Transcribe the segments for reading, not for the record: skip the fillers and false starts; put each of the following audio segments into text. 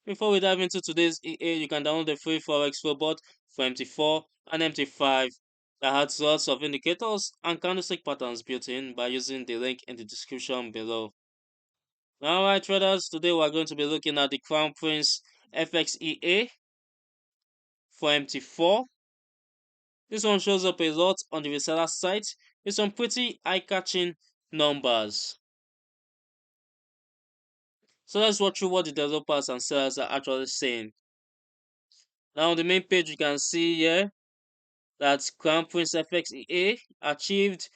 Before we dive into today's EA, you can download the free Forex robot for MT4 and MT5 that has lots of indicators and candlestick patterns built in by using the link in the description below. Alright traders, today we are going to be looking at the Crown Prince FXEA for MT4. This one shows up a lot on the reseller site with some pretty eye-catching numbers. So let's walk through what the developers and sellers are actually saying. Now on the main page you can see here that Crown Prince FXEA achieved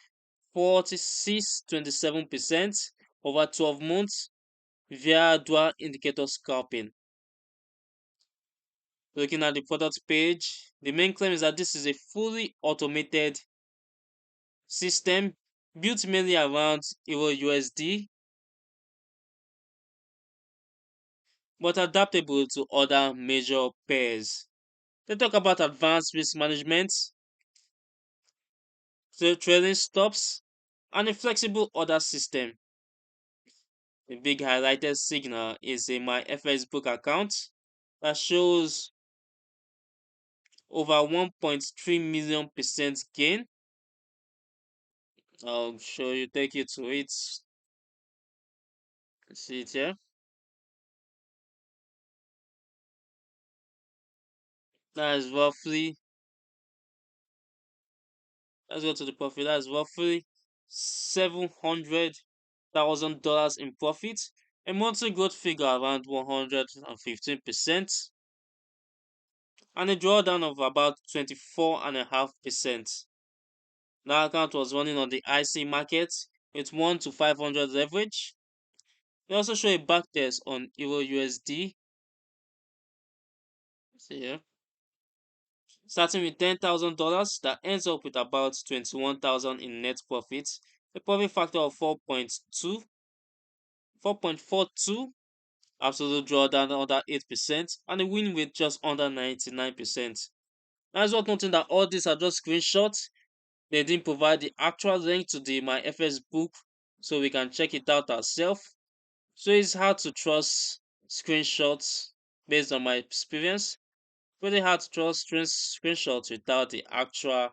46.27% over 12 months via dual indicator scalping. Looking at the product page, the main claim is that this is a fully automated system built mainly around Euro USD but adaptable to other major pairs. They talk about advanced risk management, trailing stops, and a flexible order system. The big highlighted signal is a MyFXBook account that shows over 1.3 million percent gain. I'll show you, take you to it. See it here. That is roughly, let's go to the profit. That is roughly $700,000 in profit, a monthly growth figure around 115%, and a drawdown of about 24.5%. That account was running on the IC market with 1 to 500 leverage. They also show a backtest on Euro USD. See here. Starting with $10,000, that ends up with about 21,000 in net profit, a profit factor of 4.42, absolute drawdown under 8%, and a win rate just under 99%. Now it's worth noting that all these are just screenshots. They didn't provide the actual link to the MyFS book, so we can check it out ourselves. So it's hard to trust screenshots based on my experience. Really hard to trust screenshots without the actual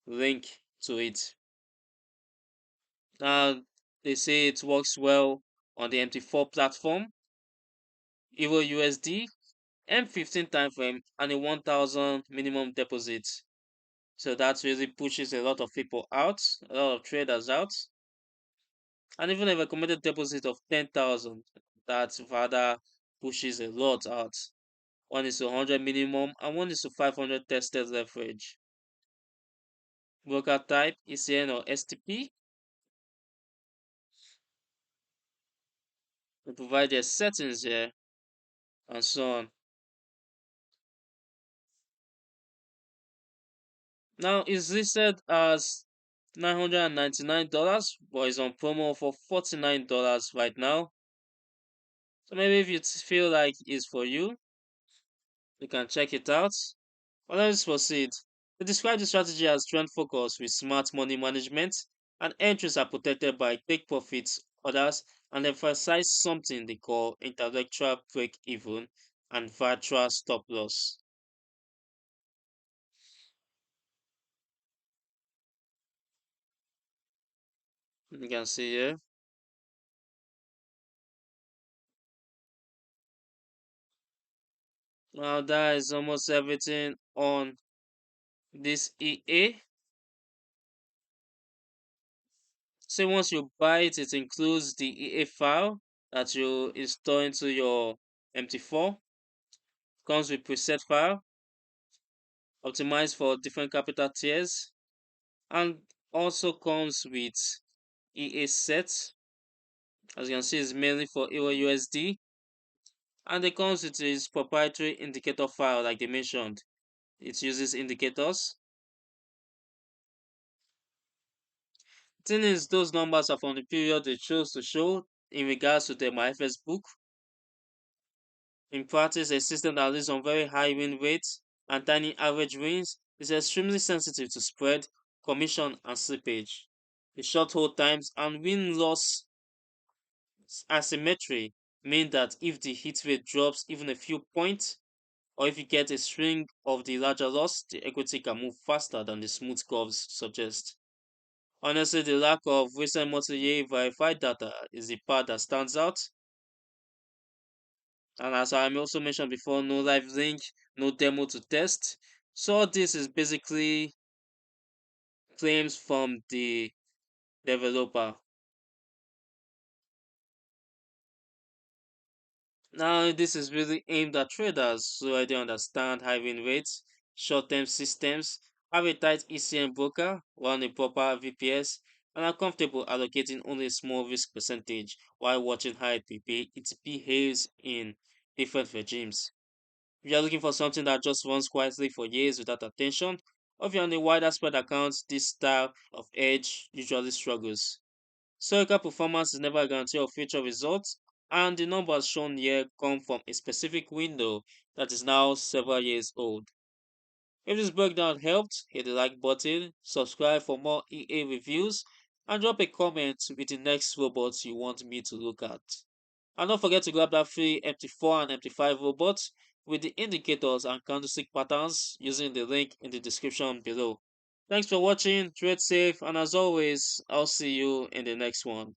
link to it. Now they say it works well on the MT4 platform, Euro USD, M15 time frame, and a 1,000 minimum deposit. So that really pushes a lot of people out, a lot of traders out. And even a recommended deposit of 10,000, that rather pushes a lot out. One is to 100 minimum and one is to 500 tested leverage. Broker type ECN or STP. They provide their settings here and so on. Now it's listed as $999 but it's on promo for $49 right now. So maybe if you feel like it's for you, you can check it out. But let's proceed. They describe the strategy as trend focus with smart money management, and entries are protected by take profits orders and emphasize something they call intellectual break even and virtual stop loss. You can see here. Now that is almost everything on this EA. So once you buy it, it includes the EA file that you install into your MT4. Comes with preset file, optimized for different capital tiers, and also comes with EA sets. As you can see, it's mainly for Euro USD, and it comes with its proprietary indicator file, like they mentioned. It uses indicators. The thing is, those numbers are from the period they chose to show in regards to the MyFXBook. In practice, a system that lives on very high win rates and tiny average wins is extremely sensitive to spread, commission, and slippage. The short hold times and win loss asymmetry mean that if the hit rate drops even a few points, or if you get a string of the larger loss, the equity can move faster than the smooth curves suggest. Honestly, the lack of recent multi-year verified data is the part that stands out. And as I also mentioned before, no live link, no demo to test. So all this is basically claims from the developer. Now, this is really aimed at traders so they understand high win rates, short-term systems, have a tight ECM broker, run a proper VPS, and are comfortable allocating only a small risk percentage while watching how it behaves in different regimes. If you're looking for something that just runs quietly for years without attention, or if you're on a wider spread account, this style of edge usually struggles. Historical performance is never a guarantee of future results, and the numbers shown here come from a specific window that is now several years old. If this breakdown helped, hit the like button, subscribe for more EA reviews, and drop a comment with the next robots you want me to look at. And don't forget to grab that free MT4 and MT5 robot with the indicators and candlestick patterns using the link in the description below. Thanks for watching, trade safe, and as always, I'll see you in the next one.